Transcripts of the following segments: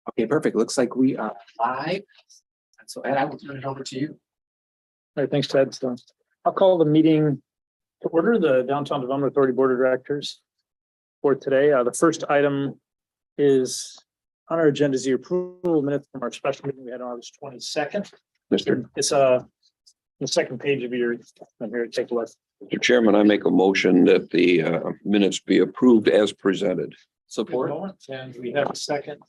Okay, perfect. Looks like we are live. And so Ed, I will turn it over to you. All right, thanks, Ted. So I'll call the meeting to order, the Downtown Development Authority Board of Directors for today. The first item is on our agenda is the approval of minutes from our special meeting we had on August 22nd. Mr. It's the second page of your, I'm here to take a look. Mr. Chairman, I make a motion that the minutes be approved as presented. Support. And we have a second.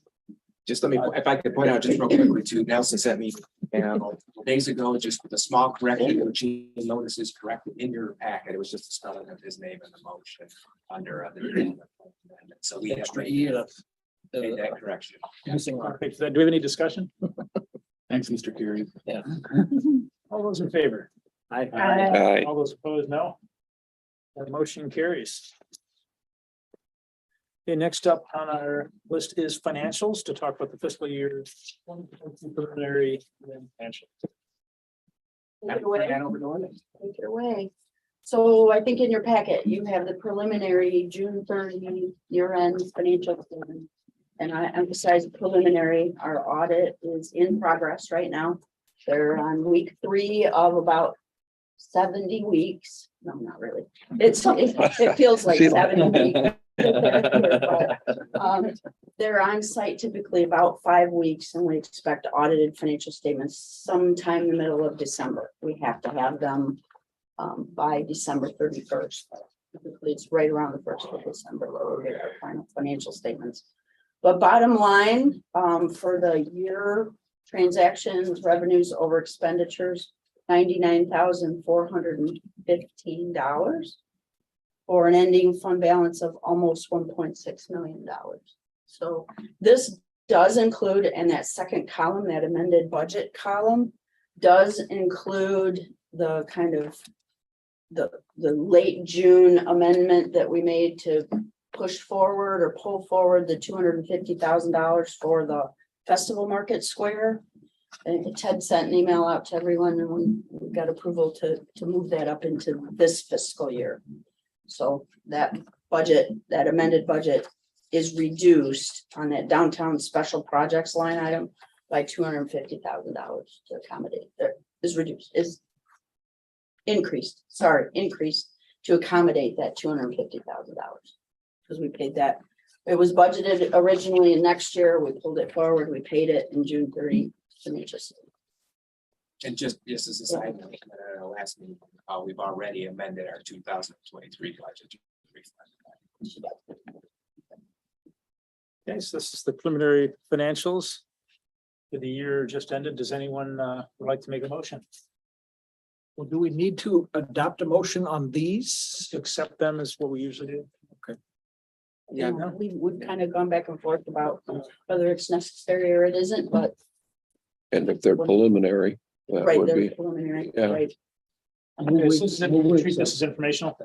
Just let me, if I could point out just real quickly too, Nelson sent me days ago, just with a small correction, which he notices corrected in your packet. It was just a spelling of his name in the motion under the amendment. So we have made that correction. Perfect. Do we have any discussion? Thanks, Mr. Curie. Yeah. All those in favor? Aye. Aye. All those opposed, no. That motion carries. Okay, next up on our list is financials to talk about the fiscal year preliminary financial. Take it away. So I think in your packet, you have the preliminary June 30 year-end financial statement. And I emphasize preliminary. Our audit is in progress right now. They're on week 3 of about 70 weeks. No, not really. It feels like 70 weeks. They're on site typically about 5 weeks, and we expect audited financial statements sometime in the middle of December. We have to have them by December 31st. Typically, it's right around the 1st of December where we'll get our final financial statements. But bottom line, for the year, transactions, revenues over expenditures, $99,415. For an ending fund balance of almost $1.6 million. So this does include, and that second column, that amended budget column, does include the kind of the late June amendment that we made to push forward or pull forward the $250,000 for the Festival Market Square. And Ted sent an email out to everyone, and we got approval to move that up into this fiscal year. So that budget, that amended budget is reduced on that downtown special projects line item by $250,000 to accommodate, is increased to accommodate that $250,000 because we paid that. It was budgeted originally in next year. We pulled it forward. We paid it in June 30 financial statement. And just as a side note, at our last meeting, we've already amended our 2023 budget to reflect that. Okay, so this is the preliminary financials for the year just ended. Does anyone would like to make a motion? Well, do we need to adopt a motion on these? To accept them is what we usually do. Okay. Yeah, And no. we've kind of gone back and forth about whether it's necessary or it isn't, but And if they're preliminary, that right, would they're be, preliminary, yeah. right? Okay, so this is informational.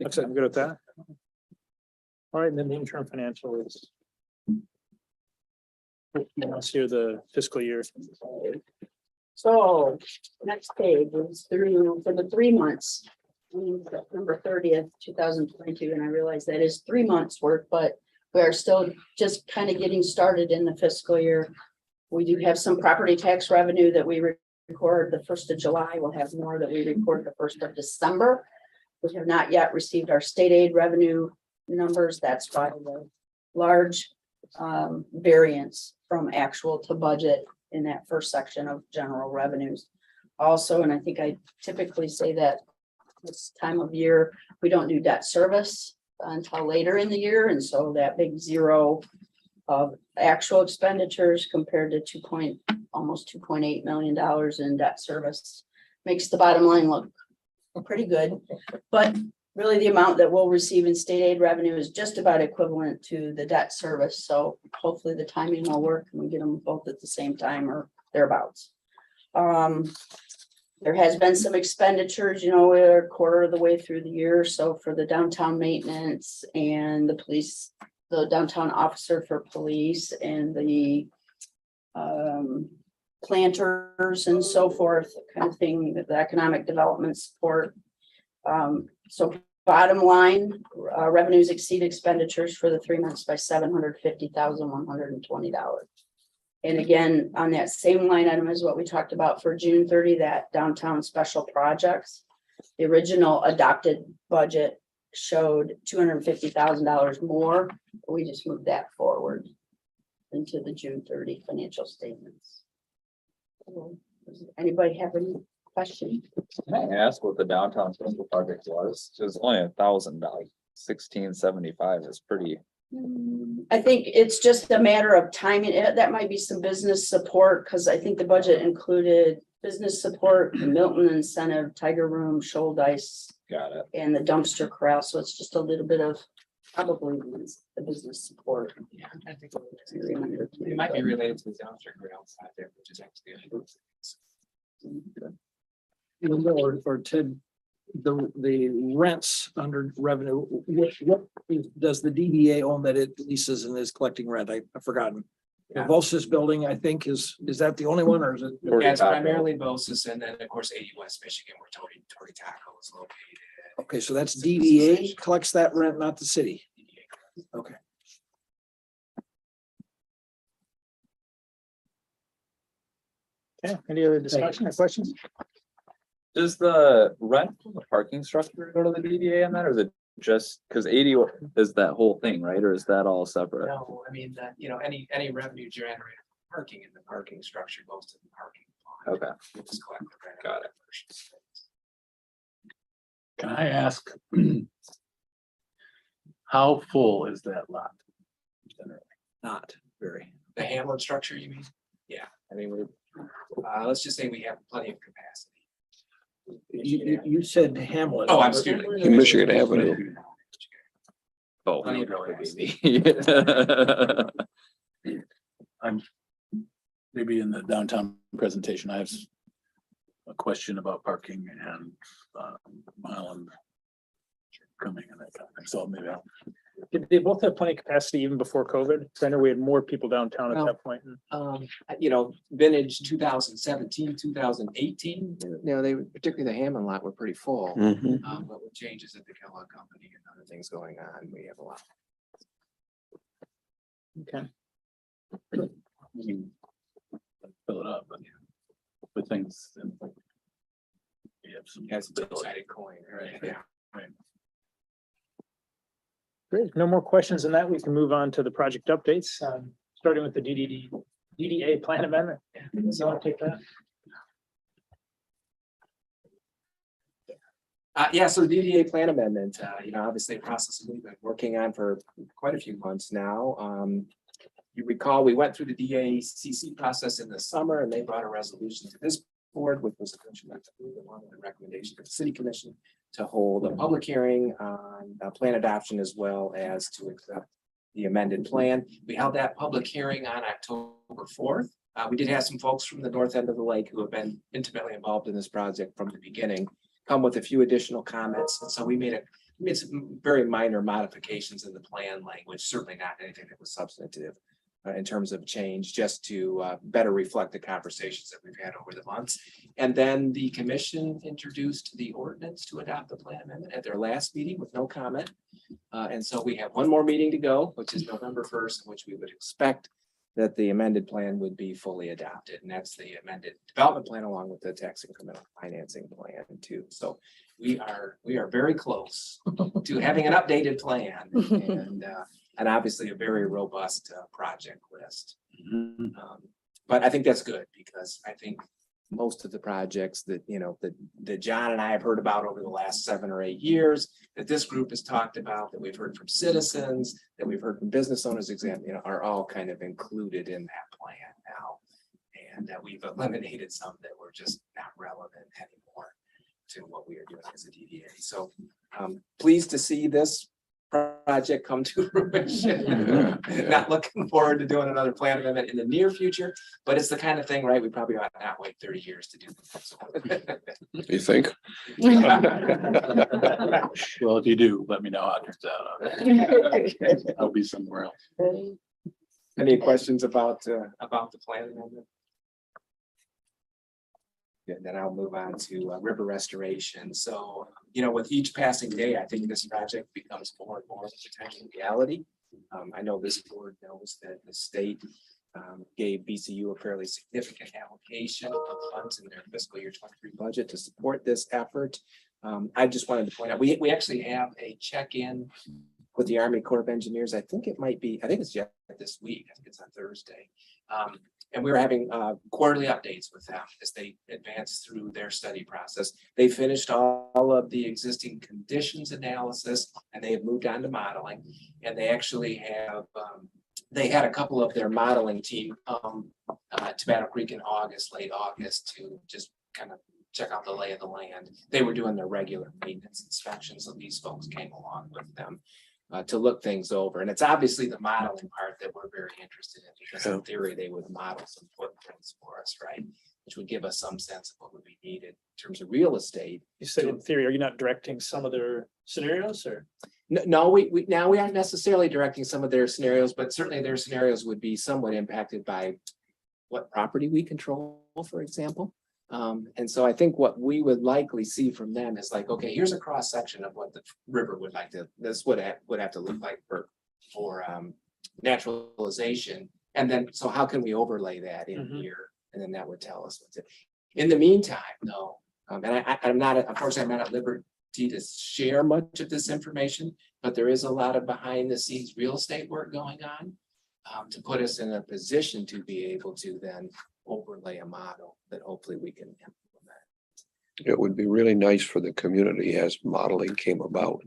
Okay, I'm good at that. All right, and then the interim financial is. Let's hear the fiscal year. So next page is through for the 3 months. September 30th, 2022, and I realize that is 3 months worth, but we are still just kind of getting started in the fiscal year. We do have some property tax revenue that we record the 1st of July. We'll have more that we record the 1st of December. We have not yet received our state aid revenue numbers. That's why the large variance from actual to budget in that first section of general revenues. Also, and I think I typically say that this time of year, we don't do debt service until later in the year. And so that big zero of actual expenditures compared to almost $2.8 million in debt service makes the bottom line look pretty good. But really the amount that we'll receive in state aid revenue is just about equivalent to the debt service. So hopefully the timing will work and we get them both at the same time or thereabouts. There has been some expenditures, we're a quarter of the way through the year. So for the downtown maintenance and the police, the downtown officer for police and the planters and so forth, kind of thing, the economic development support. So bottom line, revenues exceed expenditures for the 3 months by $750,120. And again, on that same line item as what we talked about for June 30, that downtown special projects. The original adopted budget showed $250,000 more. We just moved that forward into the June 30 financial statements. Does anybody have any questions? Can I ask what the downtown special project was? It was only $1,000, like 1675 is pretty. I think it's just a matter of timing. That might be some business support, because I think the budget included business support, the Milton incentive, Tiger Room, Shoal Dice, Got it. and the dumpster corral. So it's just a little bit of probably the business support. Yeah, I think it might be related to the dumpster ground side there, which is actually. Or Ted, the rents under revenue, what does the DDA own that it leases and is collecting rent? I've forgotten. The Yeah. Volsis building, I think, is that the only one, or is it? Yeah, it's primarily Bosis, and then of course 80 West Michigan, where Tori Taco is located. Okay, so that's DDA collects that rent, not the city. Okay. Okay, any other discussion or questions? Does the rent from the parking structure go to the DDA on that, or is it just because 80 is that whole thing, right? Or is that all separate? No, I mean, any revenue generated from parking in the parking structure goes to the parking fund. Okay, We just collect the rent. Got it. Can I ask? How full is that lot? Not very. The Hamlin structure, you mean? Yeah, I mean, let's just say we have plenty of capacity. You said Hamlet. Oh, I'm student. In Michigan Avenue. Oh. Plenty of capacity. I'm maybe in the downtown presentation, I have a question about parking and Island coming and that kind of thing. So maybe I'll. They both have plenty of capacity even before COVID. So I know we had more people downtown at Well, that point. Vintage 2017, 2018, they, particularly the Hammond lot, were pretty full. Mhm. But with changes at the Kellogg Company and other things going on, we have a lot. Okay. Fill it up, but with things. We have some. Has a two-sided coin, right? Yeah. Great. No more questions on that. We can move on to the project updates, starting with the DDA plan amendment. So I'll take that. So the DDA plan amendment, obviously a process we've been working on for quite a few months now. You recall, we went through the DACC process in the summer, and they brought a resolution to this board, which was eventually along with the recommendation of the city commission to hold a public hearing on plan adoption, as well as to accept the amended plan. We held that public hearing on October 4th. We did have some folks from the north end of the lake who have been intimately involved in this project from the beginning come with a few additional comments. And so we made some very minor modifications in the plan language, certainly not anything that was substantive in terms of change, just to better reflect the conversations that we've had over the months. And then the commission introduced the ordinance to adopt the plan amendment at their last meeting with no comment. And so we have one more meeting to go, which is November 1st, in which we would expect that the amended plan would be fully adopted. And that's the amended development plan, along with the tax incremental financing plan too. So we are very close to having an updated plan and obviously a very robust project list. But I think that's good, because I think most of the projects that, that John and I have heard about over the last 7 or 8 years, that this group has talked about, that we've heard from citizens, that we've heard from business owners, are all kind of included in that plan now. And that we've eliminated some that were just not relevant anymore to what we are doing as a DDA. So pleased to see this project come to fruition. Not looking forward to doing another plan amendment in the near future, but it's the kind of thing, right? We probably ought not wait 30 years to do. You think? Well, if you do, let me know how it turns out. I'll be somewhere else. Any questions about the plan amendment? Good, then I'll move on to river restoration. So, with each passing day, I think this project becomes more and more of a potential reality. I know this board knows that the state gave BCU a fairly significant allocation of funds in their fiscal year 23 budget to support this effort. I just wanted to point out, we actually have a check-in with the Army Corps of Engineers. I think it's yet this week. I think it's on Thursday. And we're having quarterly updates with them as they advance through their study process. They finished all of the existing conditions analysis and they have moved on to modeling. And they actually have, they had a couple of their modeling team to Battle Creek in August, late August, to just kind of check out the lay of the land. They were doing their regular maintenance inspections, so these folks came along with them to look things over. And it's obviously the modeling part that we're very interested in, because in theory, they would model some footprints for us, right? Which would give us some sense of what would be needed in terms of real estate. You said in theory, are you not directing some of their scenarios or? No, we aren't necessarily directing some of their scenarios, but certainly their scenarios would be somewhat impacted by what property we control, for example. And so I think what we would likely see from them is like, okay, here's a cross section of what the river would like to, this would have to look like for naturalization. And then, so how can we overlay that in here? And then that would tell us what's it. In the meantime, though, and I'm not, unfortunately, I'm not at liberty to share much of this information, but there is a lot of behind the scenes real estate work going on to put us in a position to be able to then overlay a model that hopefully we can implement. It would be really nice for the community as modeling came about,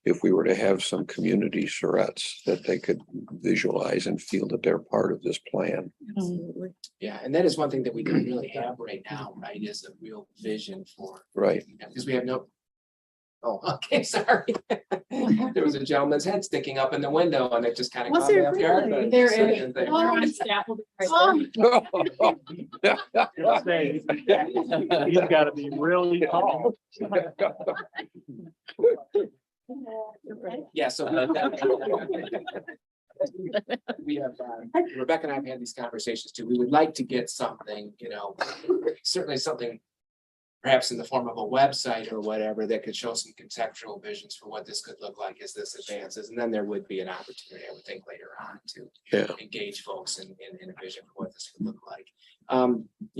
if we were to have some community charrettes that they could visualize and feel that they're part of this plan. Absolutely. Yeah, and that is one thing that we don't really have right now, right? Is a real vision for, Right. because we have no. Oh, okay, sorry. There was a gentleman's head sticking up in the window and it just kind of Was caught me it off guard. really? but There it's is. certain things. He's gotta be really tall. Yeah, so we have, Rebecca and I have had these conversations too. We would like to get something, certainly something perhaps in the form of a website or whatever that could show some conceptual visions for what this could look like as this advances. And then there would be an opportunity, I would think, later on to engage folks in a vision for what this would look like.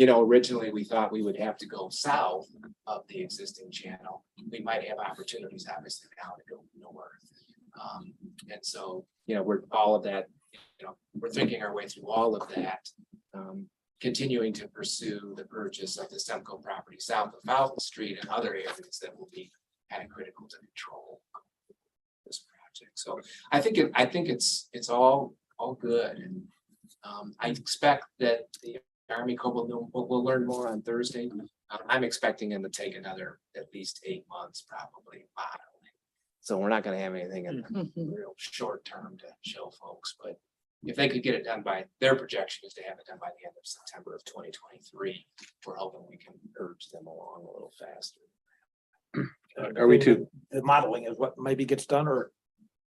Originally we thought we would have to go south of the existing channel. We might have opportunities obviously now to go north. And so, we're all of that, we're thinking our way through all of that. Continuing to pursue the purchase of the Semco property south of Fountain Street and other areas that will be kind of critical to control this project. So I think it's all good. And I expect that the Army Corps will learn more on Thursday. I'm expecting them to take another at least 8 months, probably modeling. So we're not going to have anything in the real short term to show folks, but if they could get it done by, their projection is to have it done by the end of September of 2023. We're hoping we can urge them along a little faster. Are we to? The modeling is what maybe gets done, or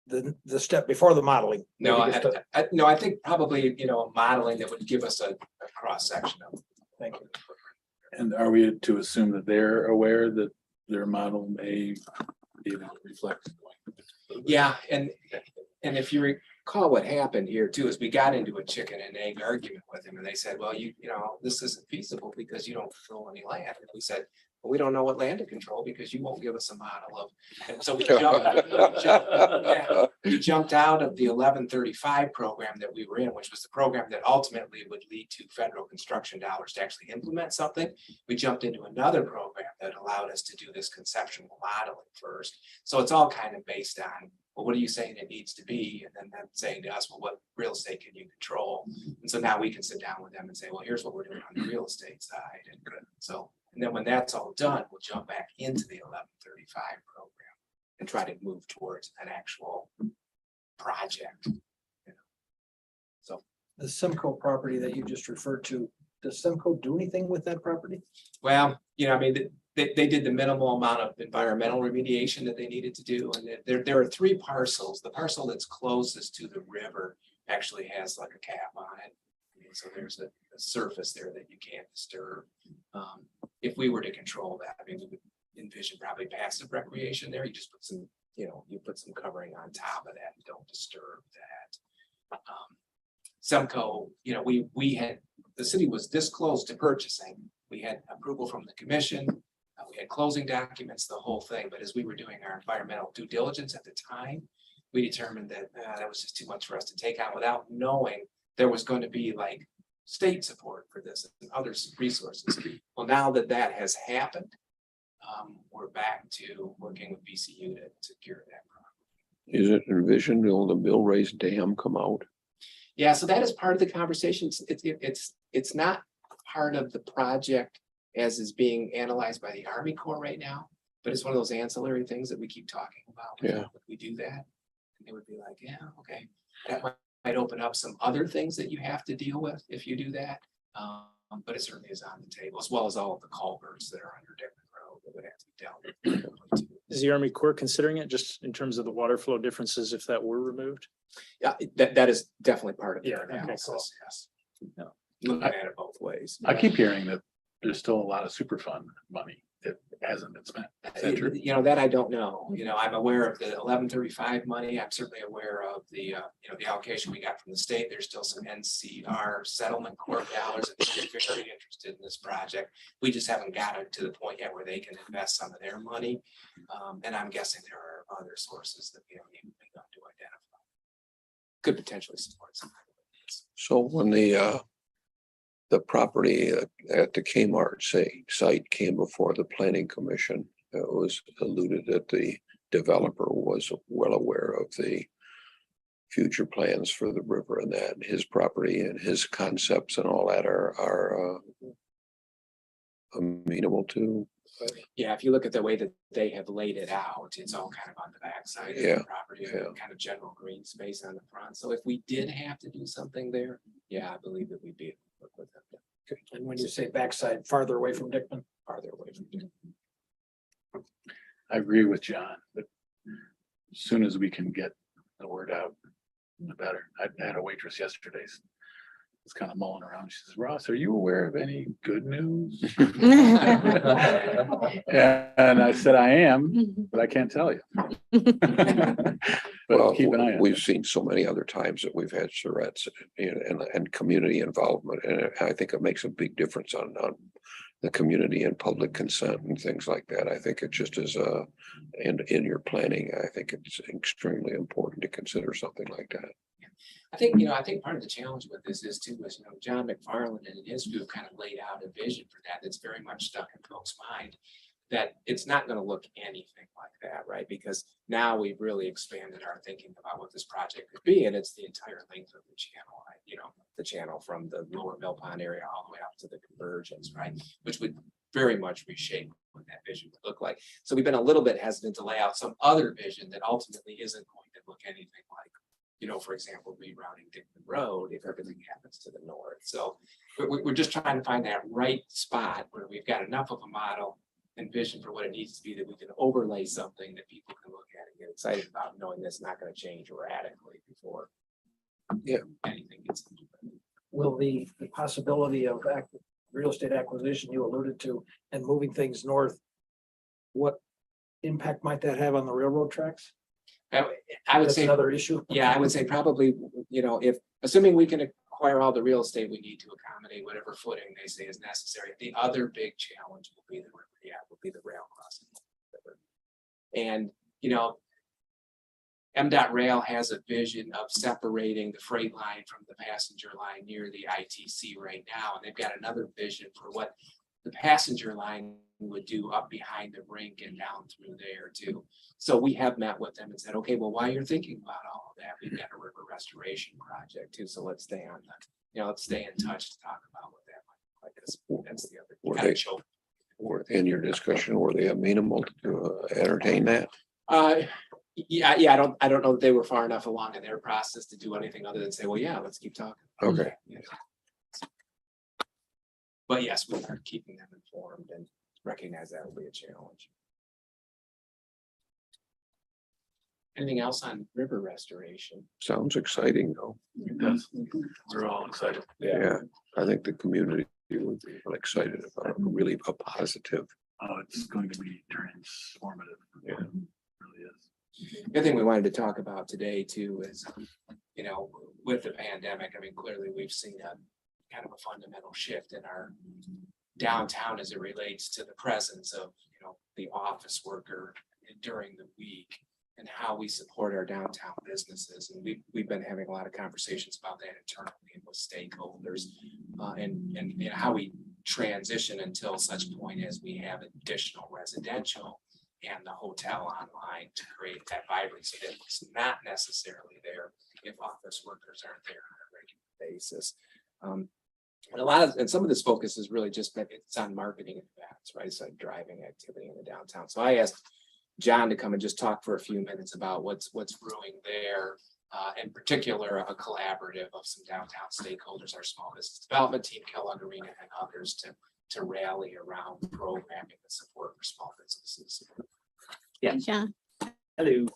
the step before the modeling? No, maybe gets done? no, I think probably, a modeling that would give us a cross section of. Thank you. And are we to assume that they're aware that their model may even reflect? Yeah, and if you recall what happened here too, is we got into a chicken and egg argument with him and they said, well, this isn't feasible because you don't control any land. And we said, well, we don't know what land to control because you won't give us a model of. And so we jumped out of the 1135 program that we were in, which was the program that ultimately would lead to federal construction dollars to actually implement something. We jumped into another program that allowed us to do this conceptual modeling first. So it's all kind of based on, well, what are you saying it needs to be? And then them saying to us, well, what real estate can you control? And so now we can sit down with them and say, well, here's what we're doing on the real estate side. And so, and then when that's all done, we'll jump back into the 1135 program and try to move towards an actual project. So The Semco property that you just referred to, does Semco do anything with that property? well, they did the minimal amount of environmental remediation that they needed to do. And there are 3 parcels. The parcel that's closest to the river actually has like a cap on it. So there's a surface there that you can't disturb. If we were to control that, we would envision probably passive recreation there. You just put some, you put some covering on top of that and don't disturb that. Semco, the city was this close to purchasing. We had approval from the commission. We had closing documents, the whole thing, but as we were doing our environmental due diligence at the time, we determined that that was just too much for us to take on without knowing there was going to be like state support for this and other resources. Well, now that that has happened, we're back to working with BCU to secure that. Is it envisioned, will the Bill Race Dam come out? Yeah, so that is part of the conversation. It's not part of the project as is being analyzed by the Army Corps right now, but it's one of those ancillary things that we keep talking about. Yeah. Would we do that? And they would be like, yeah, okay. That might open up some other things that you have to deal with if you do that. But it certainly is on the table, as well as all of the culverts that are under Dickman Road that would have to be dealt with. Is the Army Corps considering it just in terms of the water flow differences if that were removed? Yeah, that is definitely part of the Yeah, okay, analysis, yes. Yeah. Looking at it both ways. I keep hearing that there's still a lot of Superfund money that hasn't been spent. Is that true? That I don't know. I'm aware of the 1135 money. I'm certainly aware of the the allocation we got from the state. There's still some NCR settlement corp dollars that they're very interested in this project. We just haven't got it to the point yet where they can invest some of their money. And I'm guessing there are other sources that we haven't even begun to identify. Could potentially support some. So when the property at the Kmart site came before the planning commission, it was alluded that the developer was well aware of the future plans for the river and that his property and his concepts and all that are amenable to. Yeah, if you look at the way that they have laid it out, it's all kind of on the backside of Yeah, the property, yeah. kind of general green space on the front. So if we did have to do something there, yeah, I believe that we'd be able to work with them And when you say backside, farther away from Dickman, farther away from there. I agree with John, but as soon as we can get the word out, the better. I had a waitress yesterday. Was kind of mulling around. She says, Ross, are you aware of any good news? And I said, I am, but I can't tell you. But keep an eye on We've it. seen so many other times that we've had charrettes and community involvement, and I think it makes a big difference on the community and public consent and things like that. I think it just is in your planning, I think it's extremely important to consider something like that. I think part of the challenge with this is too, John McFarland and his group kind of laid out a vision for that that's very much stuck in folks' mind, that it's not going to look anything like that, right? Because now we've really expanded our thinking about what this project could be, and it's the entire length of the channel, right? The channel from the lower Mill Pond area all the way up to the convergence, right? Which would very much reshape what that vision would look like. So we've been a little bit hesitant to lay out some other vision that ultimately isn't going to look anything like, for example, rerouting Dickman Road if everything happens to the north. So we're just trying to find that right spot where we've got enough of a model and vision for what it needs to be that we can overlay something that people can look at and get excited about, knowing that's not going to change radically before anything gets. will the possibility of real estate acquisition you alluded to and moving things north, what impact might that have on the railroad tracks? I would That's say another issue. Yeah, I would say probably, if assuming we can acquire all the real estate we need to accommodate whatever footing they say is necessary. The other big challenge will be the rail crossing. And MDOT Rail has a vision of separating the freight line from the passenger line near the ITC right now, and they've got another vision for what the passenger line would do up behind the rink and down through there too. So we have met with them and said, okay, well, while you're thinking about all of that, we've got a river restoration project too. So let's stay on let's stay in touch to talk about what that might look like. That's the other kind of choke. Or in your discussion, were they amenable to entertain that? Yeah, I don't know that they were far enough along in their process to do anything other than say, well, yeah, let's keep talking. Okay. Yeah. But yes, we are keeping them informed and recognize that will be a challenge. Anything else on river restoration? Sounds exciting though. It does. We're all excited. Yeah, I think the community would be excited about it, really a positive. Oh, it's going to be transformative. Yeah. It really is. The other thing we wanted to talk about today too is, with the pandemic, I mean, clearly we've seen a kind of a fundamental shift in our downtown as it relates to the presence of, the office worker during the week and how we support our downtown businesses. And we've been having a lot of conversations about that internally and with stakeholders, and how we transition until such point as we have additional residential and the hotel online to create that vibrancy that was not necessarily there if office workers aren't there on a regular basis. And some of this focus is really just, it's on marketing and events, right? It's like driving activity in the downtown. So I asked John to come and just talk for a few minutes about what's brewing there. In particular, a collaborative of some downtown stakeholders, our small business development team, Kellogg Arena, and others to rally around programming and support for small businesses. Yeah. Hello.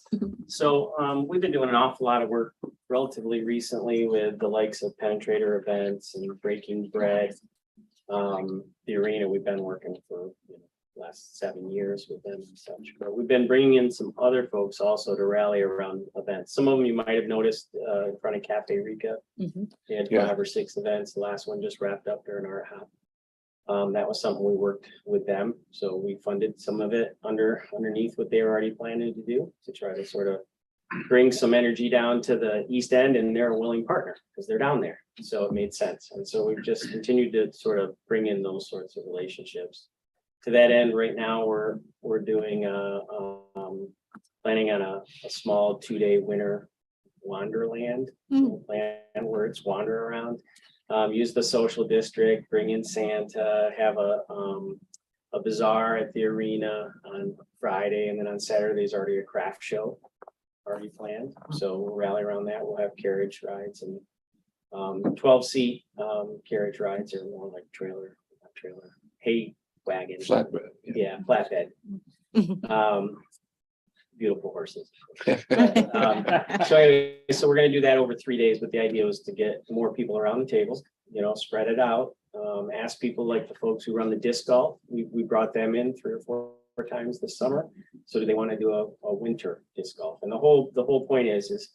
So we've been doing an awful lot of work relatively recently with the likes of penetrator events and breaking bread. The arena, we've been working for last 7 years with them and such, but we've been bringing in some other folks also to rally around events. Some of them you might have noticed in front of Cafe Rica. They had 5 or 6 events. The last one just wrapped up during our hop. That was something we worked with them. So we funded some of it underneath what they were already planning to do to try to sort of bring some energy down to the East End, and they're a willing partner because they're down there. So it made sense. And so we've just continued to sort of bring in those sorts of relationships. To that end, right now, we're doing planning on a small 2-day winter Wanderland plan where it's wander around. Use the social district, bring in Santa, have a bazaar at the arena on Friday, and then on Saturday, there's already a craft show already planned. So we'll rally around that. We'll have carriage rides and 12-seat carriage rides, or more like hay wagon. Flatbed. Yeah, flatbed. Beautiful horses. So we're gonna do that over 3 days, but the idea was to get more people around the table, spread it out. Ask people like the folks who run the disc golf. We brought them in 3 or 4 times this summer. So do they want to do a winter disc golf? And the whole point is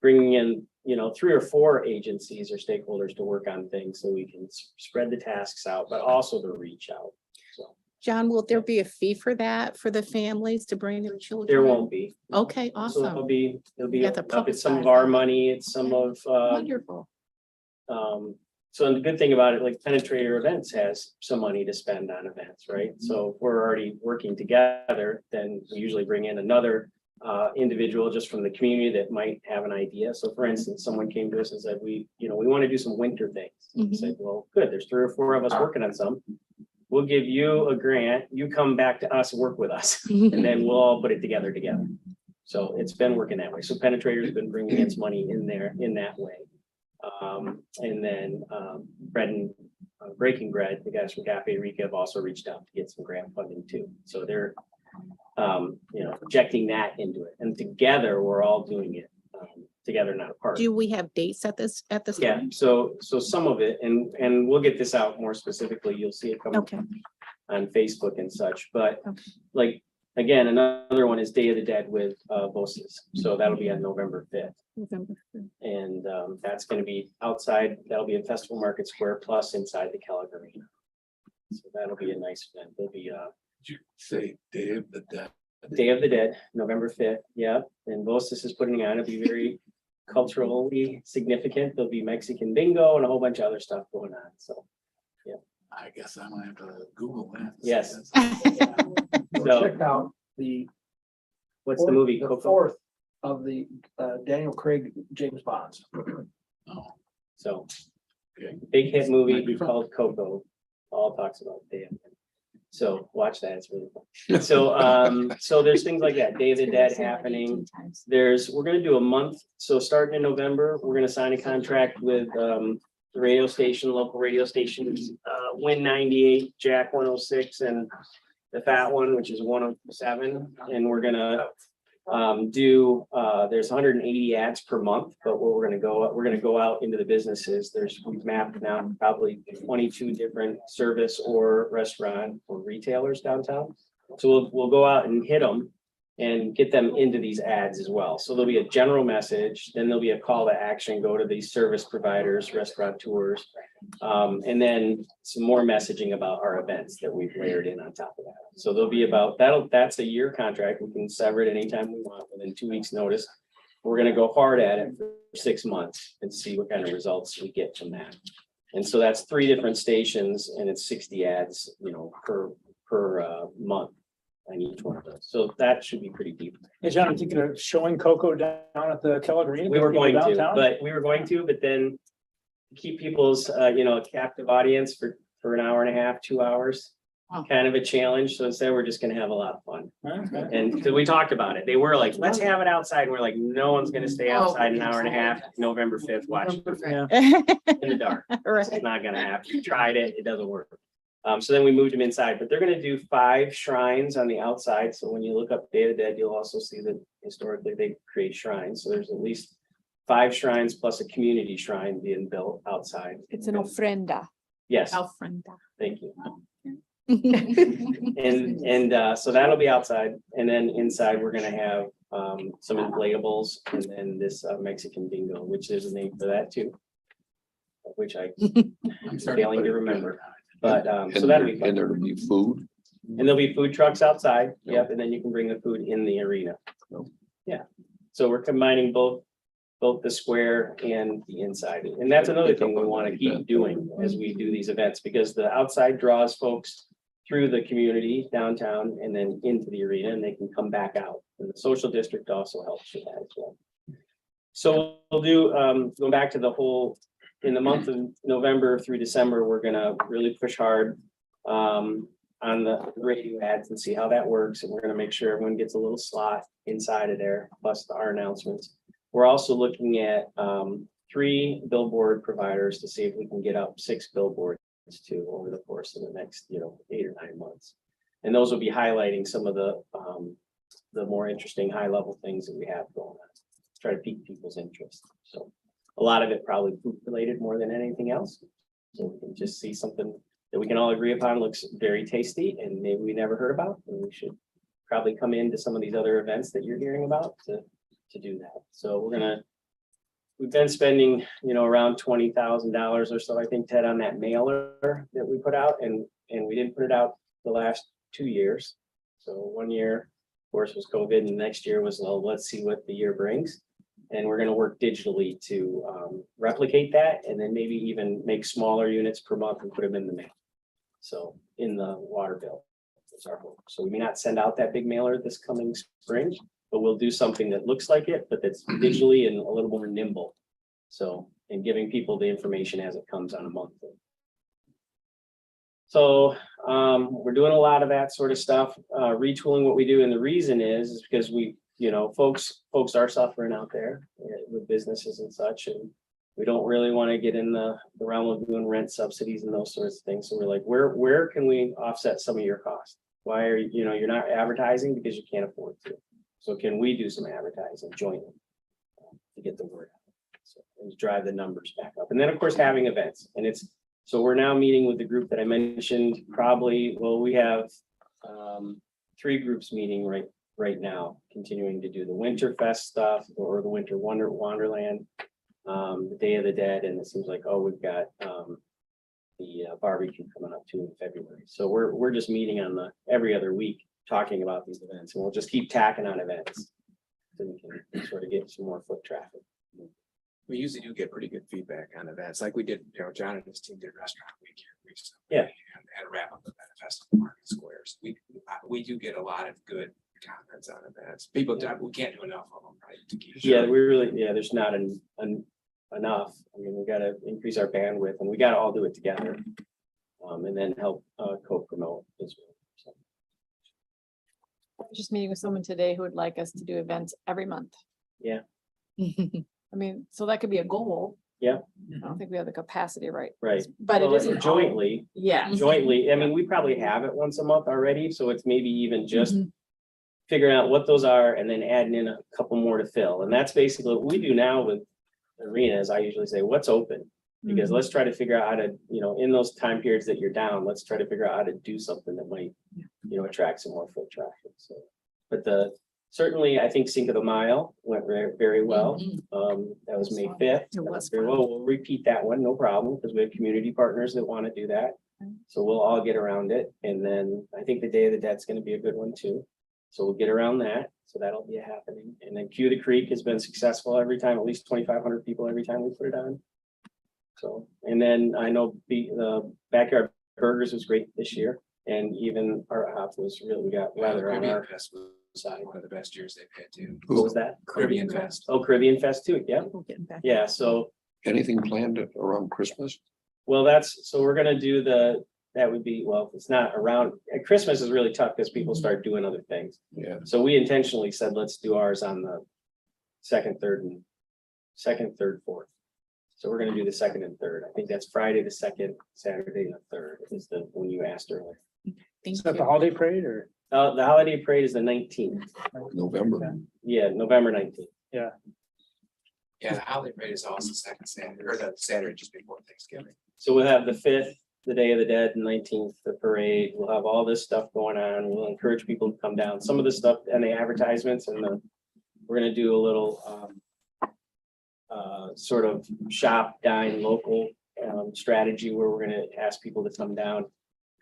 bringing in, 3 or 4 agencies or stakeholders to work on things so we can spread the tasks out, but also to reach out. So John, will there be a fee for that, for the families to bring their children? there won't be. Okay, So awesome. it'll be, You have to it's some of publicize our that. money, it's some of, Wonderful. so the good thing about it, like Penetrator Events has some money to spend on events, right? So if we're already working together, then we usually bring in another individual just from the community that might have an idea. So for instance, someone came to us and said, we want to do some winter things. I said, well, good, there's 3 or 4 of us working on some. We'll give you a grant, you come back to us, work with us, and then we'll all put it together. So it's been working that way. So Penetrator's been bringing its money in there in that way. And then Bread and Breaking Bread, the guys from Cafe Rica have also reached out to get some grant funding too. So they're projecting that into it, and together we're all doing it together, not apart. Do we have dates at this Yeah, time? so some of it, and we'll get this out more specifically. You'll see it come Okay. on Facebook and such, but Okay. like, again, another one is Day of the Dead with Voces. So that'll be on November 5th. November 5th. And that's gonna be outside, that'll be in Festival Market Square plus inside the Kellogg Arena. So that'll be a nice event. There'll be Did you say Day of the Dead? Day of the Dead, November 5th, yeah, and Vosis is putting on, it'll be very culturally significant. There'll be Mexican bingo and a whole bunch of other stuff going on, so. I guess I'm gonna have to Google that. Yes. Go check out the. What's the movie? The Coco? 4th of the Daniel Craig James Bonds. Oh, So, okay. big hit Might movie be fun. called Coco, all talks about Day of the Dead. So watch that, it's really fun. So there's things like that, Day of the Dead happening. We're gonna do a month, so starting in November, we're gonna sign a contract with the radio station, local radio stations, Win 98, Jack 106, and the fat one, which is 107. And we're gonna there's 180 ads per month, but what we're gonna go out into the businesses. We've mapped now probably 22 different service or restaurant or retailers downtown. So we'll go out and hit them and get them into these ads as well. So there'll be a general message, then there'll be a call to action, go to these service providers, restaurateurs. And then some more messaging about our events that we've layered in on top of that. So there'll be about, that's a year contract. We can sever it anytime we want within 2 weeks notice. We're gonna go hard at it for 6 months and see what kind of results we get from that. And so that's 3 different stations and it's 60 ads, per month on each one of those. So that should be pretty deep. Hey, John, I'm thinking of showing Coco down at the Kellogg Arena. We were going to, downtown. but then keep people's, captive audience for an hour and a half, 2 hours. Wow. Kind of a challenge. So instead, we're just gonna have a lot of fun. Okay. And so we talked about it. They were like, let's have it outside. And we're like, no one's gonna stay outside an hour and a half, November 5th, watch Yeah. in the dark. Right. It's not gonna happen. We tried it, it doesn't work. So then we moved them inside, but they're gonna do 5 shrines on the outside. So when you look up Day of the Dead, you'll also see that historically they create shrines. So there's at least 5 shrines plus a community shrine being built outside. It's an ofrenda. Yes, Ofrenda. thank you. And so that'll be outside, and then inside, we're gonna have some inflatables, and then this Mexican bingo, which there's a name for that too. Which I'm failing to remember, but so that'll be fun. And there'll be food. And there'll be food trucks outside, yep, and then you can bring the food in the arena. Oh. Yeah, so we're combining both the square and the inside, and that's another thing we want to keep doing as we do these events, because the outside draws folks through the community downtown and then into the arena, and they can come back out. And the social district also helps with that as well. So we'll do, going back to the whole, in the month of November through December, we're gonna really push hard on the radio ads and see how that works. And we're gonna make sure everyone gets a little slot inside of there, plus our announcements. We're also looking at 3 billboard providers to see if we can get up 6 billboards too over the course of the next, 8 or 9 months. And those will be highlighting some of the more interesting high level things that we have going on. Try to pique people's interest. So a lot of it probably food related more than anything else. So we can just see something that we can all agree upon looks very tasty and maybe we never heard about, and we should probably come into some of these other events that you're hearing about to do that. So we've been spending, around $20,000 or so, I think, Ted, on that mailer that we put out, and we didn't put it out the last 2 years. So 1 year, of course, was COVID, and next year was, well, let's see what the year brings. And we're gonna work digitally to replicate that, and then maybe even make smaller units per month and put them in the mail. So in the water bill, that's our hope. So we may not send out that big mailer this coming spring, but we'll do something that looks like it, but that's digitally and a little more nimble. So, and giving people the information as it comes on a monthly. So we're doing a lot of that sort of stuff, retooling what we do. And the reason is because we, folks are suffering out there with businesses and such. And we don't really want to get in the realm of doing rent subsidies and those sorts of things. So we're like, where can we offset some of your costs? Why are you're not advertising because you can't afford to. So can we do some advertising jointly to get the word out? So, and to drive the numbers back up. And then of course having events. And so we're now meeting with the group that I mentioned, probably, well, we have 3 groups meeting right now, continuing to do the Winter Fest stuff or the Winter Wonderland, the Day of the Dead, and it seems like, we've got the barbecue coming up too in February. So we're just meeting on every other week, talking about these events, and we'll just keep tacking on events so we can sort of get some more foot traffic. We usually do get pretty good feedback on events, like we did, John and his team did Restaurant Week here recently. Yeah. And had a wrap up of that festival market squares. We do get a lot of good comments on events. People, we can't do enough of them, right? To keep. Yeah, there's not enough. I mean, we gotta increase our bandwidth, and we gotta all do it together. And then help co-promote as well. So. Just meeting with someone today who would like us to do events every month. Yeah. I mean, so that could be a goal. Yeah. I don't think we have the capacity, right? Right. But it Well, isn't jointly. Yeah. Jointly, I mean, we probably have it once a month already, so it's maybe even just Mhm. figuring out what those are and then adding in a couple more to fill. And that's basically what we do now with arenas. I usually say, what's open? Because let's try to figure out how to, in those time periods that you're down, let's try to figure out how to do something that might, attract some more foot traffic. So, but certainly, I think Cinco de Mayo went very, very well. That was May 5th. It was Very fun. well, we'll repeat that one, no problem, because we have community partners that want to do that. So we'll all get around it. And then I think the Day of the Dead's gonna be a good one too. So we'll get around that. So that'll be happening. And then Cue the Creek has been successful every time, at least 2,500 people every time we put it on. So, and then I know the Backyard Burgers was great this year. And even our app was really, we got weather on Caribbean our Fest was side. one of the best years they've had too. What was that? Caribbean Fest. Oh, Caribbean Fest too, yeah. We're getting back. Yeah, so, Anything planned around Christmas? well, so we're gonna do that would be, well, it's not around, Christmas is really tough because people start doing other things. Yeah, So we intentionally said, let's do ours on the second, third, fourth. So we're gonna do the second and third. I think that's Friday, the second, Saturday, the third is when you asked earlier. Thank Is that the you. holiday parade or? The holiday parade is the 19th. November. Yeah, November 19th. Yeah, the holiday parade is also second Saturday, or the Saturday just before Thanksgiving. So we'll have the 5th, the Day of the Dead, 19th, the parade. We'll have all this stuff going on. We'll encourage people to come down. Some of the stuff and the advertisements we're gonna do a little sort of shop, dine, local strategy where we're gonna ask people to come down,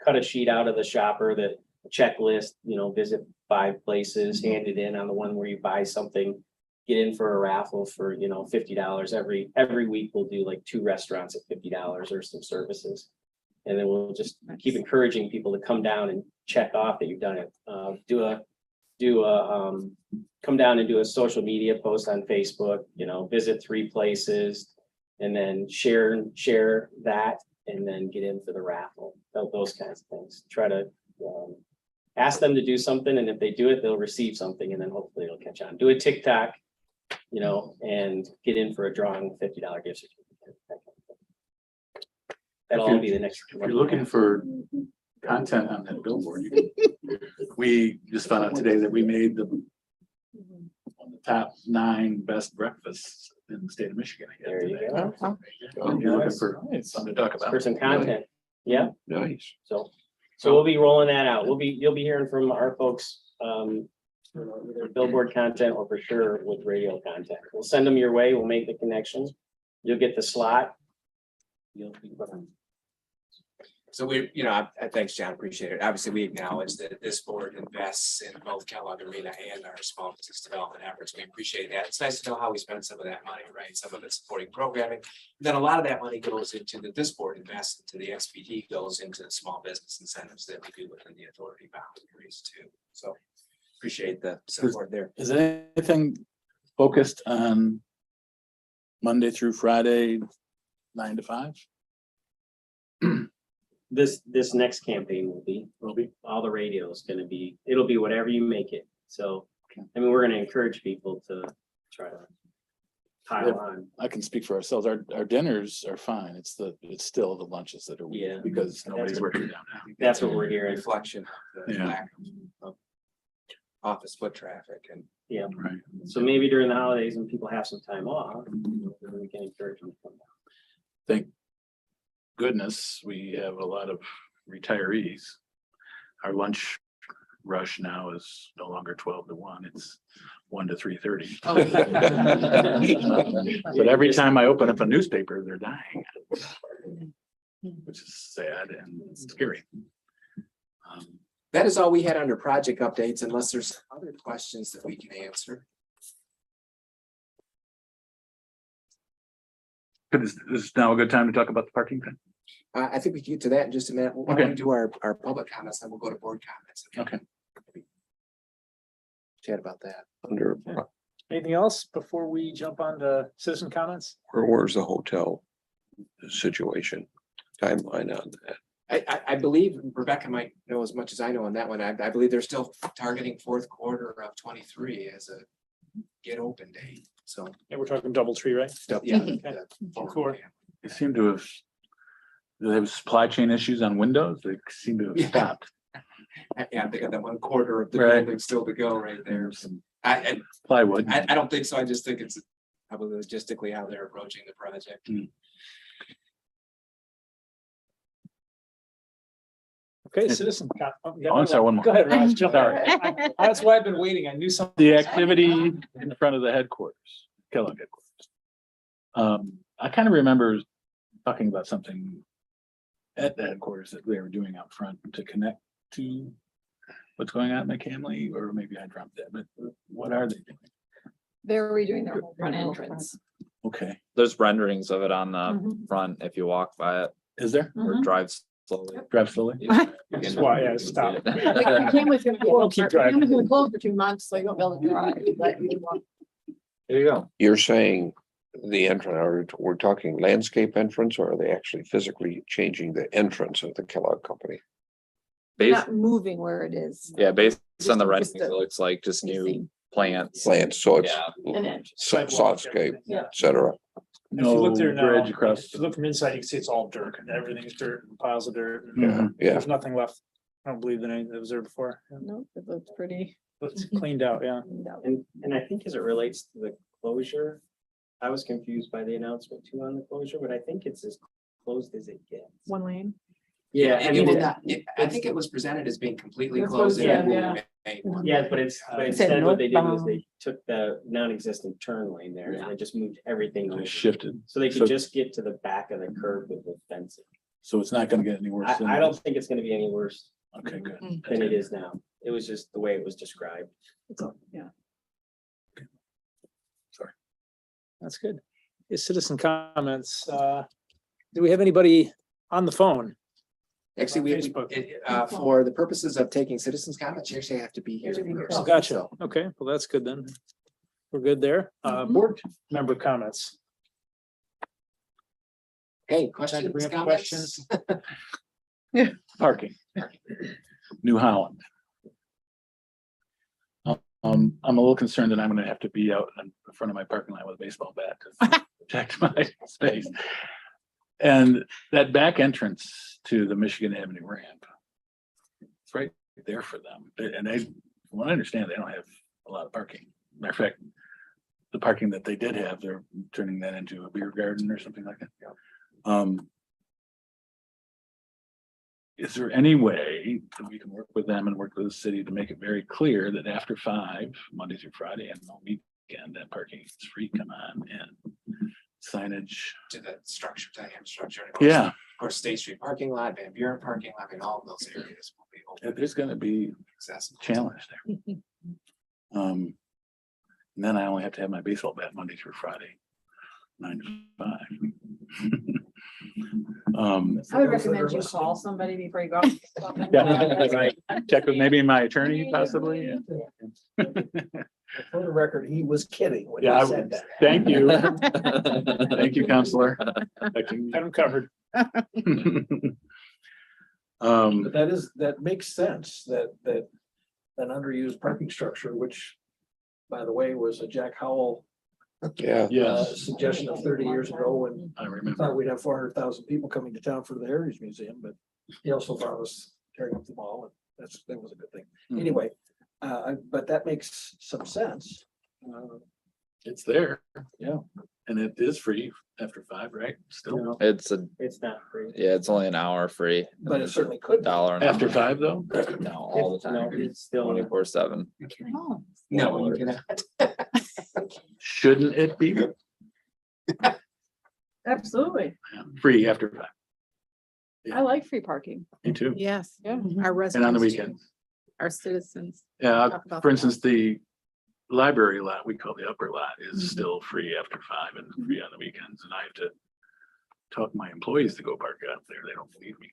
cut a sheet out of the shopper, that checklist, visit 5 places, hand it in on the one where you buy something, get in for a raffle for, $50. Every week we'll do like 2 restaurants at $50 or some services. And then we'll just keep encouraging people to come down and check off that you've done it. Come down and do a social media post on Facebook, visit 3 places and then share that and then get in for the raffle. Those kinds of things. Try to ask them to do something, and if they do it, they'll receive something, and then hopefully it'll catch on. Do a TikTok, and get in for a drawing $50 gift certificate. That'll all be the next. If you're looking for content on that billboard, we just found out today that we made the top 9 best breakfasts in the state of Michigan. again There you today. go. So if you're looking for something to talk about. For some content, yeah. Nice. So we'll be rolling that out. You'll be hearing from our folks, either billboard content or for sure with radio content. We'll send them your way. We'll make the connections. You'll get the slot. So I thanks, John, appreciate it. Obviously, we acknowledge that this board invests in both Kellogg Arena and our small business development efforts. We appreciate that. It's nice to know how we spend some of that money, right? Some of it's supporting programming. Then a lot of that money goes into this board invests into the XPD, goes into the small business incentives that we do within the authority boundaries too. So appreciate the support there. Is anything focused on Monday through Friday, 9 to 5? This next campaign will be all the radio is gonna be, it'll be whatever you make it. So, we're gonna encourage people to try to pile on. I can speak for ourselves. Our dinners are fine. It's still the lunches that are weak Yeah. because nobody's working downtown. That's what we're hearing. Reflection of the Yeah. lack of office foot traffic and Yeah. Right. So maybe during the holidays when people have some time off, we can encourage them to come down. Thank goodness we have a lot of retirees. Our lunch rush now is no longer 12 to 1. It's 1 to 3:30. But every time I open up a newspaper, they're dying. Which is sad and scary. that is all we had under project updates, unless there's other questions that we can answer. Is now a good time to talk about the parking thing? I think we can get to that in just a minute. We'll Okay. do our public comments, then we'll go to board comments. Okay. Chat about that. Under, Anything else before we jump on to citizen comments? where's the hotel situation? Timeline on that? I believe Rebecca might know as much as I know on that one. I believe they're still targeting fourth quarter of 23 as a get open date. So, Yeah, we're talking DoubleTree, right? yeah. Okay. forward Cool. plan. They seem to have, they have supply chain issues on Windows. They seem to have Yeah. stopped. Yeah, they got that 1/4 of the Right. building still to go right there. There's some I plywood. don't think so. I just think it's probably logistically how they're approaching the project. Okay, citizen. Oh, I'm sorry, one more. Go ahead, Raj. jump in. Sorry. That's why I've been waiting. I knew something. The activity in front of the headquarters, Kellogg headquarters. I kind of remember talking about something at the headquarters that they were doing out front to connect to what's going on in McCamley, or maybe I dropped that, but what are they doing? They're redoing their whole front entrance. Okay, There's renderings of it on the Mhm. front if you walk by it is there? or Mhm. drive slowly. Drive slowly? That's why, yeah, stop. Camly's gonna be We'll keep driving. Camly's gonna close for 2 months, so you won't be able to drive, but you want. There you go. You're saying the entrance, we're talking landscape entrance, or are they actually physically changing the entrance of the Kellogg Company? Based, Not moving where it is. yeah, based on the Just renderings, it looks like just new Facing plants. Plants, so it's Yeah. An inch. softscape, Yeah. et cetera. If you look there No now, bridge across. if you look from inside, you can see it's all dirt. Everything's dirt, and piles of dirt. Mhm. Yeah, There's nothing left. I don't believe that anything that was there before. Nope, it looks pretty. It's cleaned out, yeah. And I think as it relates to the closure, I was confused by the announcement too on the closure, but I think it's as closed as it gets. One lane. Yeah, I mean, I think it was presented as being completely That's what closed. it and said, yeah. made one. yeah, but it's, but It instead said what they did was northbound. they took the non-existent turn lane there and they just moved everything over. Just shifted, So they So- could just get to the back of the curb with the fencing. so it's not gonna get any worse. than I don't this? think it's gonna be any worse Okay, good. than it is now. It was just the way it was described. Yeah. That's good. Is citizen comments, do we have anybody on the phone? Actually, we, Facebook. for the purposes of taking citizens' comments, you actually have to be here. in Oh, person, gotcha. so. Okay, well, that's good then. We're good there. Board member comments. Okay, Time to questions, bring up comments? Parking. New Holland. I'm a little concerned that I'm gonna have to be out in front of my parking lot with a baseball bat to protect my space. And that back entrance to the Michigan Avenue ramp. It's right there for them. And they, from what I understand, they don't have a lot of parking. Matter of fact, the parking that they did have, they're turning that into a beer garden or something like that. Is there any way that we can work with them and work with the city to make it very clear that after 5, Monday through Friday and on weekend, that parking is free, come on, and signage? To the structure, to the infrastructure. and of course- Yeah, Of course, State Street parking lot, Van Buren parking lot, and all of those areas will be open, there's gonna be accessible. challenge there. And then I only have to have my baseball bat Monday through Friday, 9 to 5. I would recommend you call somebody before you go. Yeah, right. Check with maybe my attorney possibly. Yeah. For the record, he was kidding when he Yeah, said that. Thank you. Thank you, Counselor. Got them covered. But that makes sense, that an underused parking structure, which, by the way, was a Jack Howell Yeah, Yes, suggestion of 30 years ago, when I we remember. thought we'd have 400,000 people coming to town for the Heritage Museum, but he also thought us tearing up the mall, and that was a good thing. Mhm. Anyway, but that makes some sense. It's there. Yeah. And it is free after 5, right? Still It's It's not free. yeah, it's only an hour free. But it certainly could be. Dollar an after hour. 5 though? No, all the No, time, it's still, 24/7. Oh, No, you cannot. Shouldn't it be absolutely. free after 5? I like free parking. Me too. Yes, Yeah. our residents. And on the do. weekends. Our citizens. Yeah, Talk about for that. instance, the library lot, we call the upper lot, is Mhm. still free after 5 and free on the weekends. And I have to talk my employees to go park out there. They don't believe me.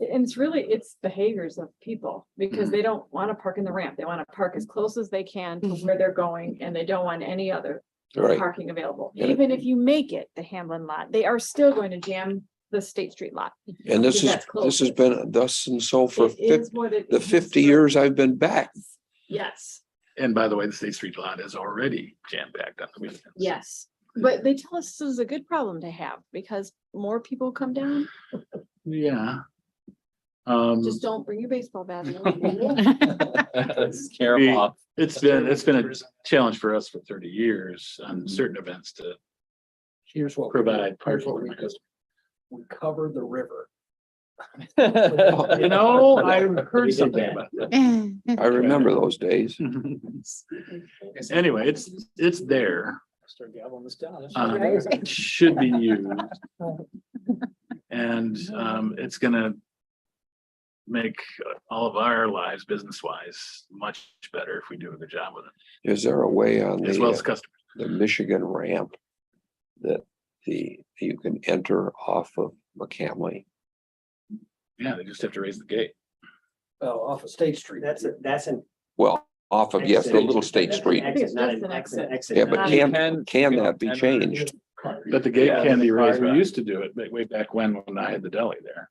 And it's behaviors of people, because Mhm. they don't want to park in the ramp. They want to park as close as they can to where they're going, and they don't want any other right. parking available. Yeah. Even if you make it the Hamlin lot, they are still going to jam the State Street lot. And this That's has been thus and so for It is what it the is. 50 years I've been back. Yes, And by the way, the State Street lot is already jam packed on the weekends. yes. But they tell us this is a good problem to have, because more people come down. Yeah. Just don't bring your baseball bat. Scare 'em off. It's been a challenge for us for 30 years on certain events to Here's what. provide Here's parking. what we could. We cover the river You know, I We heard did something that. about that. I remember those days. Anyway, it's there. Start gaveling this down. It should be used. And it's gonna make all of our lives business-wise much better if we do a good job with it, Is there a way on as well as the customers. Michigan ramp that you can enter off of McCamley? Yeah, they just have to raise the gate. Well, off of State Street. That's an. Well, off of, yes, the exit. little State That's an Street. exit, not Just an an exit. exit. Exit, Yeah, not but an- can that be changed? But the gate Yeah. can be raised. We Right. used to do it way back when I had the deli there.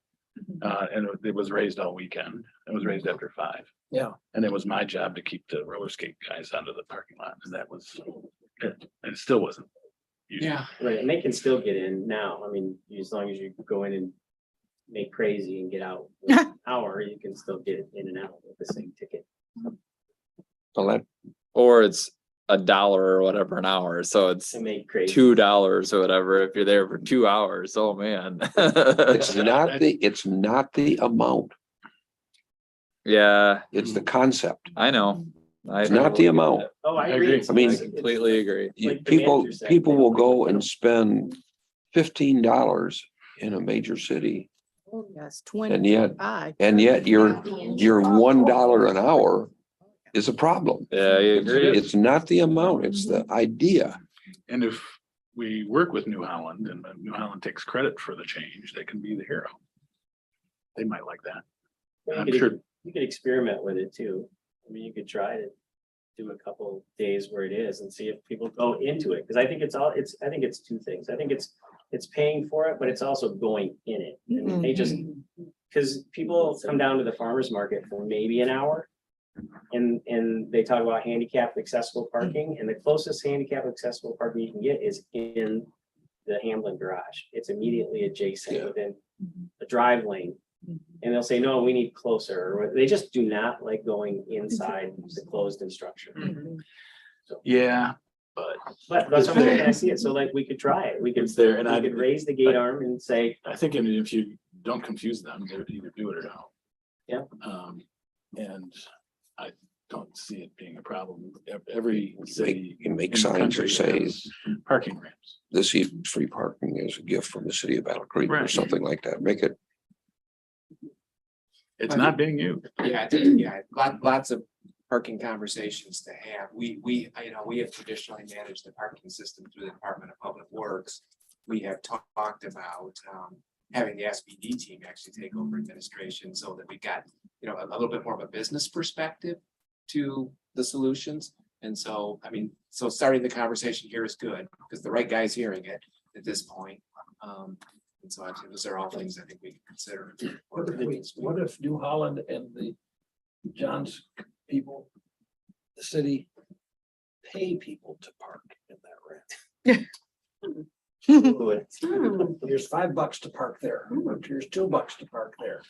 And it was raised all weekend. It was raised after 5. Yeah. And it was my job to keep the roller skate guys out of the parking lot, and that was it. And it still wasn't. used. Yeah, Right, and they can still get in now. I mean, as long as you go in and make crazy and get out in an hour, you can still get in and out with the same ticket. Well, that, Or it's $1 or whatever an hour, so it's To make crazy. $2 or whatever if you're there for 2 hours. Oh, man. it's not the amount, Yeah, it's the concept. I know. It's not the amount. Oh, I I agree. agree. It's- I mean- it's- Completely agree. Like the People, manager said, people they will don't go like and spend $15 in a major city, Oh, yes, and yet 25. your $1 an hour is a problem. Yeah, I agree. It's not the amount, it's the idea. And if we work with New Holland and New Holland takes credit for the change, they can be the hero. They might like that. You I'm could- sure. You could experiment with it too. I mean, you could try to do a couple days where it is and see if people go into it. Cause I think I think it's two things. I think it's paying for it, but it's also going in it. And they just, cause people come down to the farmer's market for maybe an hour. And they talk about handicapped accessible parking, and the closest handicapped accessible parking you can get is in the Hamlin garage. It's immediately adjacent within a drive lane. And they'll say, no, we need closer, or they just do not like going inside the closed in structure. Yeah, but But that's what I'm saying, I see it, so like, we could try it, we could, it's there, and we could raise the gate arm and say, I think if you don't confuse them, they would either do it or don't. Yeah. And I don't see it being a problem. Every city. You make in the signs that country say, has parking ramps. this evening's free parking is a gift from the city of Battle Creek or Right. something like that. Make it, It's not being used. yeah, lots of parking conversations to have. We have traditionally managed the parking system through the Department of Public Works. We have talked about having the SBD team actually take over administration so that we got, a little bit more of a business perspective to the solutions. And so, so starting the conversation here is good because the right guy's hearing it at this point. And so I think those are all things I think we can consider. What if New Holland and the John's people, the city, pay people to park in that ramp? Here's $5 to park there, or here's $2 to park there.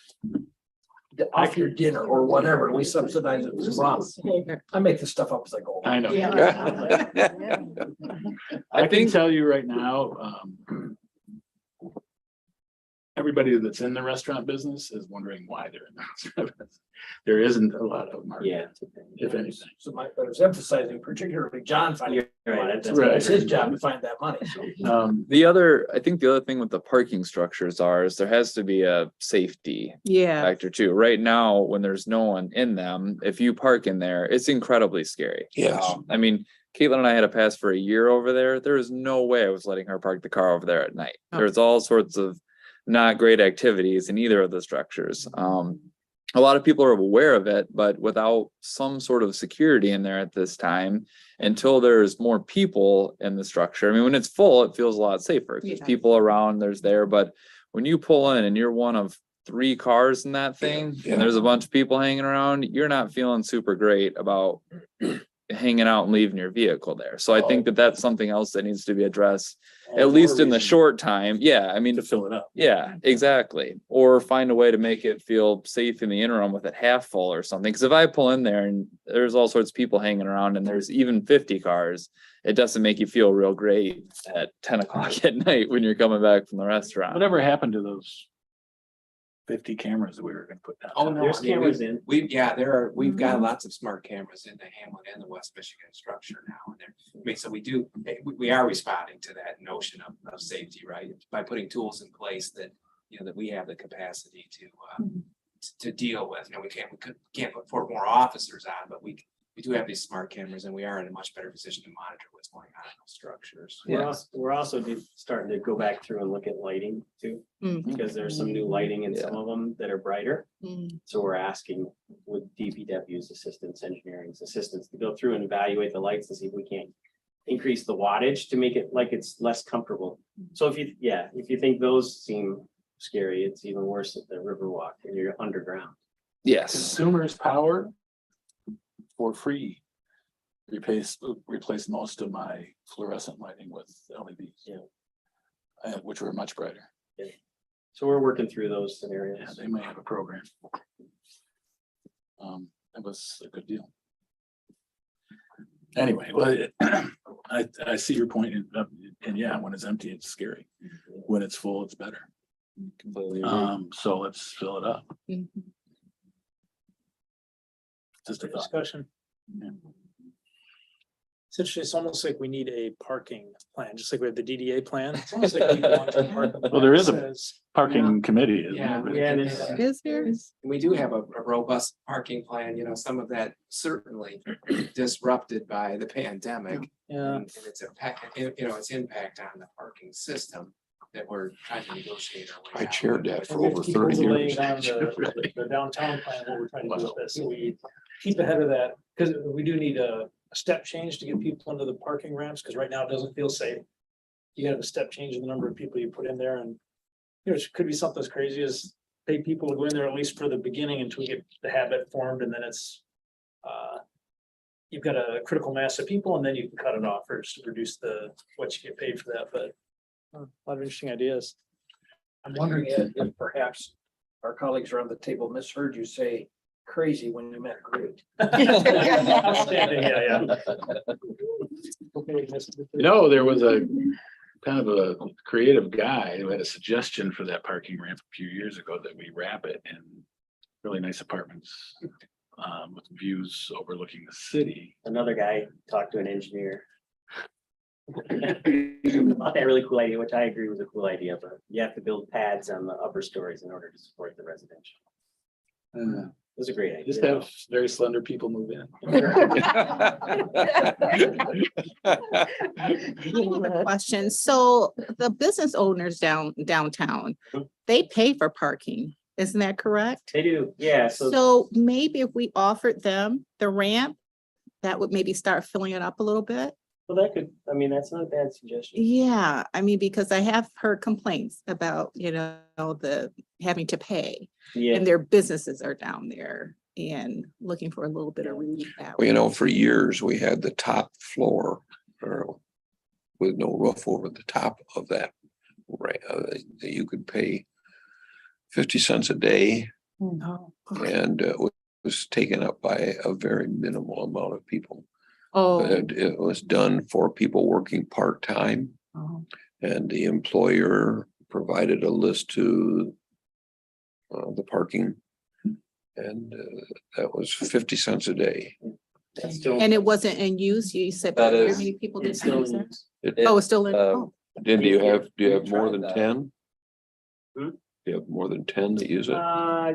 Off your dinner or whatever, we subsidize it with mom. I make this stuff up as I go. I know. I I can think, tell you right now, everybody that's in the restaurant business is wondering why they're in the restaurant business. There isn't a lot of market, yeah. if anything. So but I was emphasizing particularly John finding, You're right, it's Right. his job to find that money. I think the other thing with the parking structures is there has to be a safety Yeah, factor too. Right now, when there's no one in them, if you park in there, it's incredibly scary. yes. I mean, Caitlin and I had a pass for a year over there. There is no way I was letting her park the car over there at night. Oh. There's all sorts of not great activities in either of the structures. A lot of people are aware of it, but without some sort of security in there at this time, until there's more people in the structure. I mean, when it's full, it feels a lot safer. There's Yeah. people around, there's there, but when you pull in and you're one of 3 cars in that thing, Yeah. and there's a bunch of people hanging around, you're not feeling super great about hanging out and leaving your vehicle there. So I think that that's something else that needs to be addressed, at least in the short time. Yeah, I mean, To fill it up. yeah, exactly. Or find a way to make it feel safe in the interim with it half full or something. Because if I pull in there and there's all sorts of people hanging around and there's even 50 cars, it doesn't make you feel real great at 10 o'clock at night when you're coming back from the restaurant. Whatever happened to those 50 cameras that we were gonna put down. Oh, no. There's I mean, cameras in. We've got lots of smart cameras in the Hamlet and the West Michigan structure now. And I mean, so we are responding to that notion of safety, right? By putting tools in place that, that we have the capacity to deal with. We can't put more officers on, but we do have these smart cameras and we are in a much better position to monitor what's going on in those structures. We're also starting to go back through and look at lighting too, because there's some new lighting in some of them that are brighter. So we're asking with DPW's assistants, engineering's assistants to go through and evaluate the lights to see if we can't increase the wattage to make it like it's less comfortable. So if you think those seem scary, it's even worse at the Riverwalk and you're underground. Yes. Consumers power for free. Replace most of my fluorescent lighting with LEDs. Which were much brighter. So we're working through those Yeah, scenarios. they may have a program. It was a good deal. Anyway, well, I see your point, and yeah, when it's empty, it's scary. When it's full, it's better. Completely agree. So let's fill it up. Just a thought. Discussion. Yeah. It's interesting. It's almost like we need a parking plan, just like we have the DDA plan. It's almost like we need a long-term parking Well, there plan is a- that says, Parking committee. isn't Yeah, there? Is there? We do have a robust parking plan, some of that certainly disrupted by the pandemic. Yeah, And its impact, its impact on the parking system that we're trying to negotiate our way I out. chaired that for we have to over keep 30 overlaying years. on Really? the downtown plan, what we're trying to do with this. So we keep ahead of that, because we do need a step change to get people into the parking ramps, because right now it doesn't feel safe. You gotta have a step change in the number of people you put in there, and it could be something as crazy as pay people to go in there at least for the beginning until we get the habit formed, and then it's you've got a critical mass of people, and then you can cut it off or just reduce what you get paid for that, but a lot of interesting ideas. I'm wondering if perhaps our colleagues around the table misheard you say crazy when you meant great. Outstanding, yeah. There was a kind of a creative guy who had a suggestion for that parking ramp a few years ago that we wrap it in really nice apartments with views overlooking the city. Another guy talked to an engineer. About that really cool idea, which I agree was a cool idea, but you have to build pads on the upper stories in order to support the residential. It was a great idea. Just have very slender people move in. Question. So the business owners downtown, they pay for parking. Isn't that correct? They do, yeah, so So maybe if we offered them the ramp, that would maybe start filling it up a little bit. well, that's not a bad suggestion. Yeah, I mean, because I have heard complaints about, the having to pay, Yeah, and their businesses are down there and looking for a little bit of relief. That way. Well, for years, we had the top floor with no roof over the top of that. You could pay 50 cents a day, Oh, and it was taken up by a very minimal amount of people. oh, And it was done for people working part-time, oh. and the employer provided a list to the parking. And that was 50 cents a day. that's still. And it wasn't in use, you said. That very is- many people It's didn't still in use use. it? Oh, it's still in, uh, oh, Then do you have We more tried than that. 10? Hmm? Do you have more than 10 that use it? Yeah,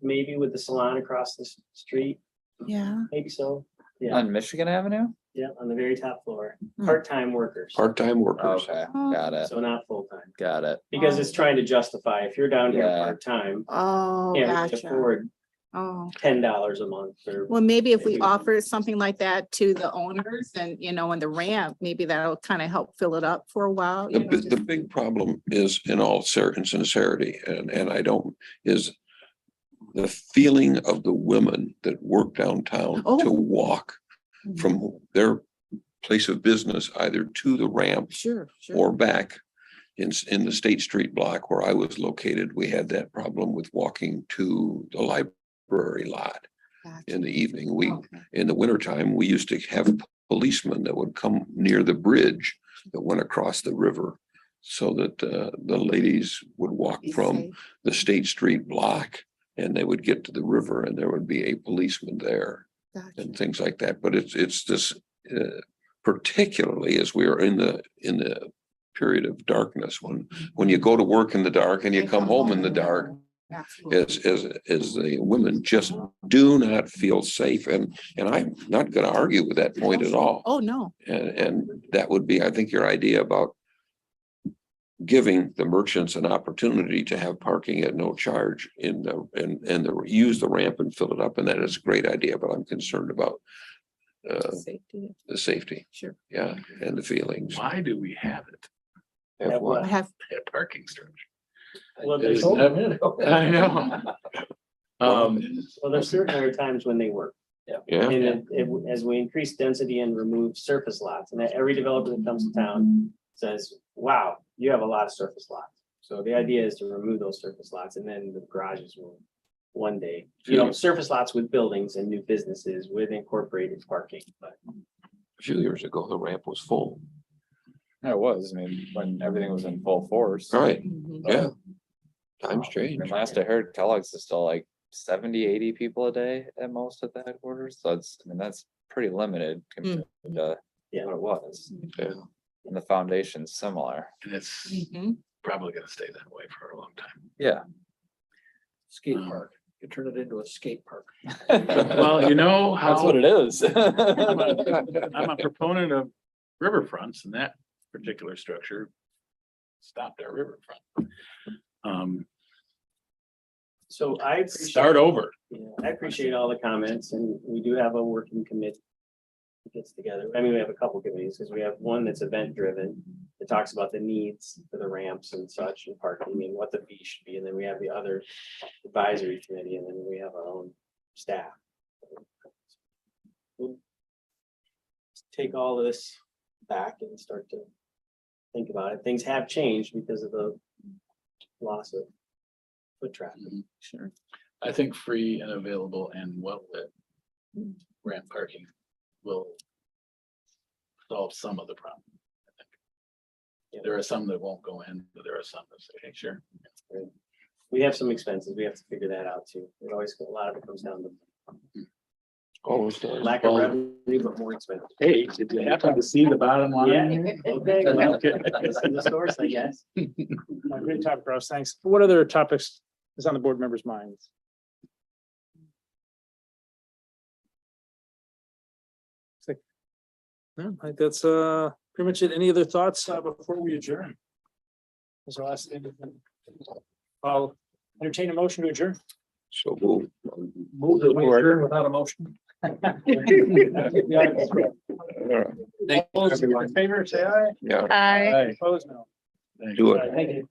maybe with the salon across the street, yeah. maybe so. Yeah, On Michigan Avenue? yeah, on the very top floor, Hmm. part-time workers, Part-time workers. Okay, Oh. got it, so not full-time. got it. Because it's trying to justify, if you're down here Yeah. part-time, Oh, can't really gotcha. afford Oh, $10 a month or. well, maybe if we Maybe. offered something like that to the owners and, and the ramp, maybe that'll kind of help fill it up for a while. The big problem is, in all sincerity, and I don't, is the feeling of the women that work downtown Oh. to walk from their place of business either to the ramp Sure, sure. or back. In the State Street block where I was located, we had that problem with walking to the library lot Gotcha. in the evening. Okay. In the wintertime, we used to have policemen that would come near the bridge that went across the river. so that the ladies would walk Be from safe. the State Street block and they would get to the river and there would be a policeman there Gotcha. and things like that. But it's this, particularly as we are in the period of darkness, when you go to work in the dark and you And come home in the dark, Absolutely. as the women just do not feel safe. And I'm not going to argue with that point at all. Oh, no. And that would be, I think, your idea about giving the merchants an opportunity to have parking at no charge use the ramp and fill it up. And that is a great idea, but I'm concerned about Safety. the safety. Sure. Yeah, and the feelings. Why do we have it? Have what? I have, A parking structure. Well, there's, I know. well, there's certain times when they work. Yeah, And as we increase density and remove surface lots, and every developer that comes to town says, wow, you have a lot of surface lots. So the idea is to remove those surface lots and then the garages will one day, surface lots with buildings and new businesses with incorporated parking, but. a few years ago, the ramp was full. It was, I mean, when everything was in full force. All right, Mhm. yeah. Times I change. mean, last I heard Kellogg's is still like 70, 80 people a day at most at the headquarters. So that's pretty limited compared to what it was. Yeah. And the foundation's similar. And it's Mhm. probably gonna stay that way for a long time. Yeah. Skate park. You turn it into a skate park. Well, you know how. That's what it is. I'm a proponent of riverfronts, and that particular structure stopped our riverfront. So I appreciate. Start over. Yeah, I appreciate all the comments and we do have a working committee. That gets together. I mean, we have a couple committees because we have one that's event driven. That talks about the needs for the ramps and such and parking and what the fee should be. And then we have the other advisory committee and then we have our own staff. We'll take all this back and start to think about it. Things have changed because of the loss of foot traffic. Sure. I think free and available and well lit ramp parking will solve some of the problem. I think. There are some that won't go in, but there are some that say, hey, sure. We have some expenses. We have to figure that out too. It always, a lot of it comes down to Always does. lack of revenue, but more expensive. Hey, did you happen to see the bottom line? Yeah. Okay, well, this is the source, I guess. Great topic, Ross. Thanks. What other topics is on the board members' minds? No, I think that's pretty much it. Any other thoughts before we adjourn? Was our last thing. I'll entertain a motion to adjourn. So move. Move the adjourn without a motion. All those in favor, say aye. Yeah. Hi. Opposed, no. Do it. Thank you.